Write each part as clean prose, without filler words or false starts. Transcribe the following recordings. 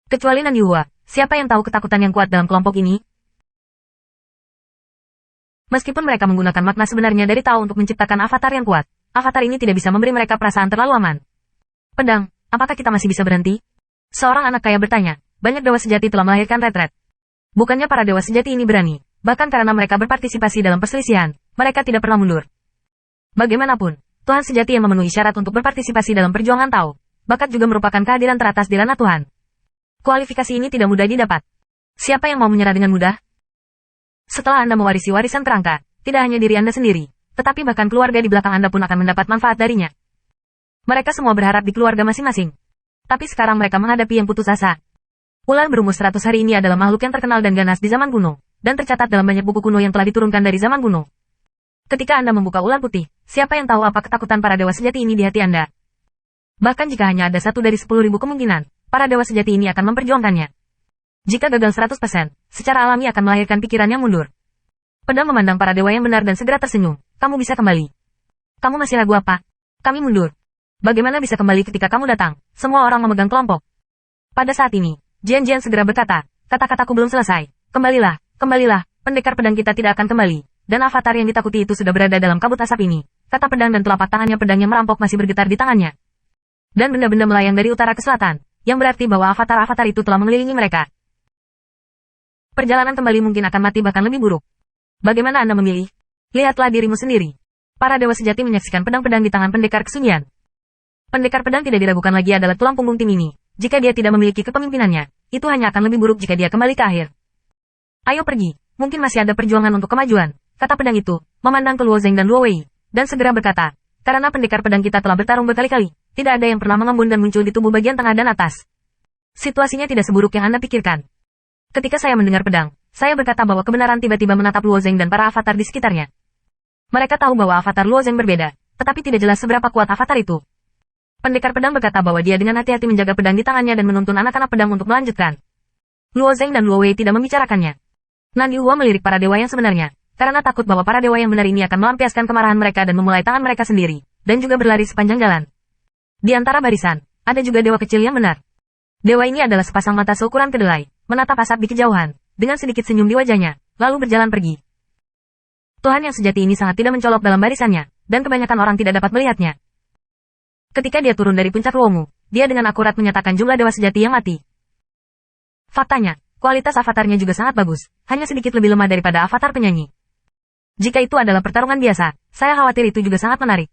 Kecuali Nan Yuhua, siapa yang tahu ketakutan yang kuat dalam kelompok ini? Meskipun mereka menggunakan makna sebenarnya dari Tao untuk menciptakan avatar yang kuat, avatar ini tidak bisa memberi mereka perasaan terlalu aman. Pedang, apakah kita masih bisa berhenti? Seorang anak kaya bertanya, banyak dewa sejati telah melahirkan retret. Bukannya para dewa sejati ini berani, bahkan karena mereka berpartisipasi dalam perselisihan, mereka tidak pernah mundur. Bagaimanapun, Tuhan sejati yang memenuhi syarat untuk berpartisipasi dalam perjuangan Tao, bakat juga merupakan kehadiran teratas di ranah Tuhan. Kualifikasi ini tidak mudah didapat. Siapa yang mau menyerah dengan mudah? Setelah Anda mewarisi warisan terangka, tidak hanya diri Anda sendiri, tetapi bahkan keluarga di belakang Anda pun akan mendapat manfaat darinya. Mereka semua berharap di keluarga masing-masing. Tapi sekarang mereka menghadapi yang putus asa. Ular berumur 100 hari ini adalah makhluk yang terkenal dan ganas di zaman kuno, dan tercatat dalam banyak buku kuno yang telah diturunkan dari zaman kuno. Ketika Anda membuka ular putih, siapa yang tahu apa ketakutan para dewa sejati ini di hati Anda? Bahkan jika hanya ada 1 dari 10.000 kemungkinan, para dewa sejati ini akan memperjuangkannya. Jika gagal 100%, secara alami akan melahirkan pikiran yang mundur. Pedang memandang para dewa yang benar dan segera tersenyum. Kamu bisa kembali. Kamu masih ragu apa? Kami mundur. Bagaimana bisa kembali ketika kamu datang? Semua orang memegang kelompok. Pada saat ini, Jian segera berkata, kata-kataku belum selesai. Kembalilah, kembalilah, pendekar pedang kita tidak akan kembali. Dan avatar yang ditakuti itu sudah berada dalam kabut asap ini. Kata pedang dan telapak tangannya pedang yang merampok masih bergetar di tangannya. Dan benda-benda melayang dari utara ke selatan, yang berarti bahwa avatar-avatar itu telah mengelilingi mereka. Perjalanan kembali mungkin akan mati bahkan lebih buruk. Bagaimana Anda memilih? Lihatlah dirimu sendiri. Para dewa sejati menyaksikan pedang-pedang di tangan pendekar kesunyian. Pendekar pedang tidak diragukan lagi adalah tulang punggung tim ini. Jika dia tidak memiliki kepemimpinannya, itu hanya akan lebih buruk jika dia kembali ke akhir. Ayo pergi, mungkin masih ada perjuangan untuk kemajuan, kata pedang itu, memandang ke Luo Zeng dan Luo Wei, dan segera berkata, karena pendekar pedang kita telah bertarung berkali-kali, tidak ada yang pernah mengembun dan muncul di tubuh bagian tengah dan atas. Situasinya tidak seburuk yang Anda pikirkan. Ketika saya mendengar pedang, saya berkata bahwa kebenaran tiba-tiba menatap Luo Zeng dan para avatar di sekitarnya. Mereka tahu bahwa avatar Luo Zeng berbeda, tetapi tidak jelas seberapa kuat avatar itu. Pendekar pedang berkata bahwa dia dengan hati-hati menjaga pedang di tangannya dan menuntun anak-anak pedang untuk melanjutkan. Luo Zeng dan Luo Wei tidak membicarakannya. Nan Yuhua melirik para dewa yang sebenarnya, karena takut bahwa para dewa yang benar ini akan melampiaskan kemarahan mereka dan memulai tangan mereka sendiri, dan juga berlari sepanjang jalan. Di antara barisan, ada juga dewa kecil yang benar. Dewa ini adalah sepasang mata seukuran kedelai, menatap asap di kejauhan, dengan sedikit senyum di wajahnya, lalu berjalan pergi. Tuhan yang sejati ini sangat tidak mencolok dalam barisannya, dan kebanyakan orang tidak dapat melihatnya. Ketika dia turun dari puncak Luomu, dia dengan akurat menyatakan jumlah dewa sejati yang mati. Faktanya, kualitas avatarnya juga sangat bagus, hanya sedikit lebih lemah daripada avatar penyanyi. Jika itu adalah pertarungan biasa, saya khawatir itu juga sangat menarik.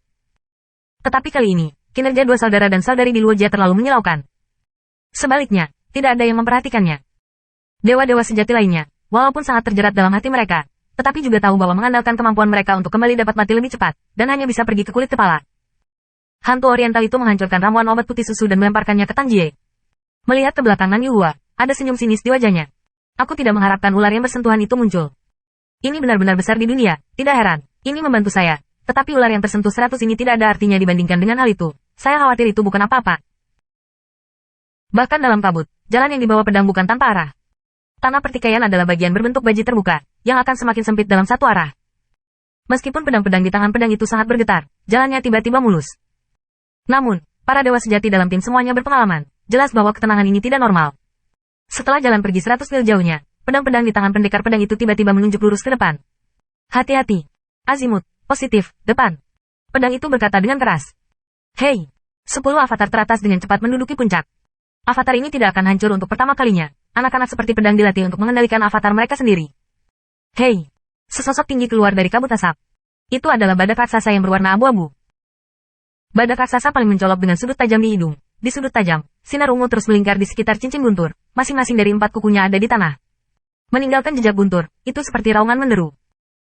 Tetapi kali ini, kinerja dua saudara dan saudari di Luo Jia terlalu menyilaukan. Sebaliknya, tidak ada yang memperhatikannya. Dewa-dewa sejati lainnya, walaupun sangat terjerat dalam hati mereka, tetapi juga tahu bahwa mengandalkan kemampuan mereka untuk kembali dapat mati lebih cepat, dan hanya bisa pergi ke kulit kepala. Hantu oriental itu menghancurkan ramuan obat putih susu dan melemparkannya ke Tang Jie. Melihat ke belakang Nan Yuhua, ada senyum sinis di wajahnya. Aku tidak mengharapkan ular yang bersentuhan itu muncul. Ini benar-benar besar di dunia, tidak heran. Ini membantu saya. Tetapi ular yang tersentuh 100 ini tidak ada artinya dibandingkan dengan hal itu. Saya khawatir itu bukan apa-apa. Bahkan dalam kabut, jalan yang dibawa pedang bukan tanpa arah. Tanah pertikaian adalah bagian berbentuk baji terbuka, yang akan semakin sempit dalam satu arah. Meskipun pedang-pedang di tangan pedang itu sangat bergetar, jalannya tiba-tiba mulus. Namun, para dewa sejati dalam tim semuanya berpengalaman, jelas bahwa ketenangan ini tidak normal. Setelah jalan pergi 100 mil jauhnya, pedang-pedang di tangan pendekar pedang itu tiba-tiba menunjuk lurus ke depan. Hati-hati. Azimut, positif, depan. Pedang itu berkata dengan keras. Hei! 10 avatar teratas dengan cepat menduduki puncak. Avatar ini tidak akan hancur untuk pertama kalinya. Anak-anak seperti pedang dilatih untuk mengendalikan avatar mereka sendiri. Hei! Sesosok tinggi keluar dari kabut asap. Itu adalah badak raksasa yang berwarna abu-abu. Badak raksasa paling mencolok dengan sudut tajam di hidung. Di sudut tajam, sinar ungu terus melingkar di sekitar cincin guntur. Masing-masing dari 4 kukunya ada di tanah. Meninggalkan jejak guntur, itu seperti raungan menderu.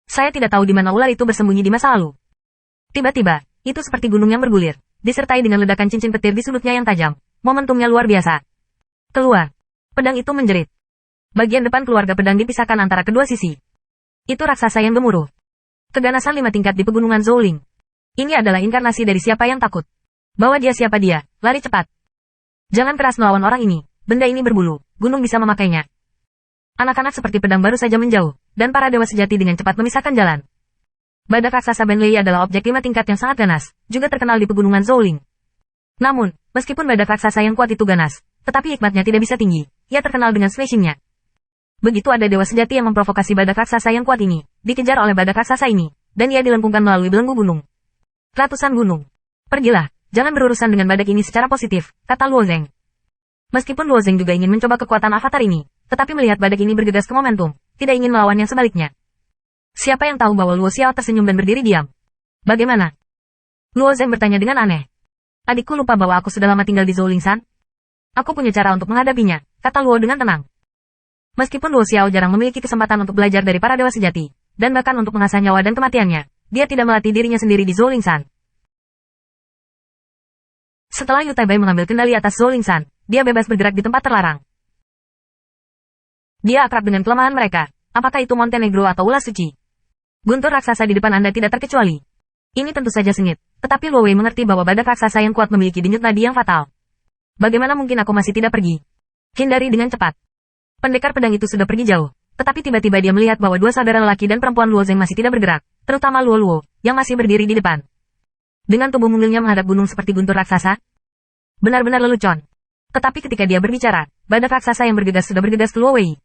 Saya tidak tahu di mana ular itu bersembunyi di masa lalu. Tiba-tiba, itu seperti gunung yang bergulir, disertai dengan ledakan cincin petir di sudutnya yang tajam. Momentumnya luar biasa. Keluar. Pedang itu menjerit. Bagian depan keluarga pedang dipisahkan antara kedua sisi. Itu raksasa yang gemuruh. Keganasan 5 tingkat di pegunungan Zhouling. Ini adalah inkarnasi dari siapa yang takut. Bawa dia siapa dia, lari cepat. Jangan keras melawan orang ini, benda ini berbulu, gunung bisa memakainya. Anak-anak seperti pedang baru saja menjauh, dan para dewa sejati dengan cepat memisahkan jalan. Badak raksasa Benlei adalah objek 5 tingkat yang sangat ganas, juga terkenal di pegunungan Zhouling. Namun, meskipun badak raksasa yang kuat itu ganas, tetapi hikmatnya tidak bisa tinggi. ia terkenal dengan smashingnya. Begitu ada dewa sejati yang memprovokasi badak raksasa yang kuat ini, dikejar oleh badak raksasa ini, dan ia dilengkungkan melalui belenggu gunung. Ratusan gunung. Pergilah, jangan berurusan dengan badak ini secara positif, kata Luo Zeng. Meskipun Luo Zeng juga ingin mencoba kekuatan avatar ini, tetapi melihat badak ini bergegas ke momentum, tidak ingin melawan yang sebaliknya. Siapa yang tahu bahwa Luo Xiao tersenyum dan berdiri diam? Bagaimana? Luo Zeng bertanya dengan aneh. Adikku lupa bahwa aku sudah lama tinggal di Zoulingsan. Aku punya cara untuk menghadapinya, kata Luo dengan tenang. Meskipun Luo Xiao jarang memiliki kesempatan untuk belajar dari para dewa sejati, dan bahkan untuk mengasah nyawa dan kematiannya, dia tidak melatih dirinya sendiri di Zoulingsan. Setelah Yu Taibai mengambil kendali atas Zoulingsan, dia bebas bergerak di tempat terlarang. Dia akrab dengan kelemahan mereka, apakah itu Montenegro atau ulas suci. Guntur raksasa di depan Anda tidak terkecuali. Ini tentu saja sengit, tetapi Luo Wei mengerti bahwa badak raksasa yang kuat memiliki denyut nadi yang fatal. Bagaimana mungkin aku masih tidak pergi? Hindari dengan cepat. Pendekar pedang itu sudah pergi jauh, tetapi tiba-tiba dia melihat bahwa dua saudara lelaki dan perempuan Luo Zeng masih tidak bergerak, terutama Luo Luo, yang masih berdiri di depan. Dengan tubuh mungilnya menghadap gunung seperti guntur raksasa. Benar-benar lelucon. Tetapi ketika dia berbicara, badak raksasa yang bergegas sudah bergegas ke Luo Wei.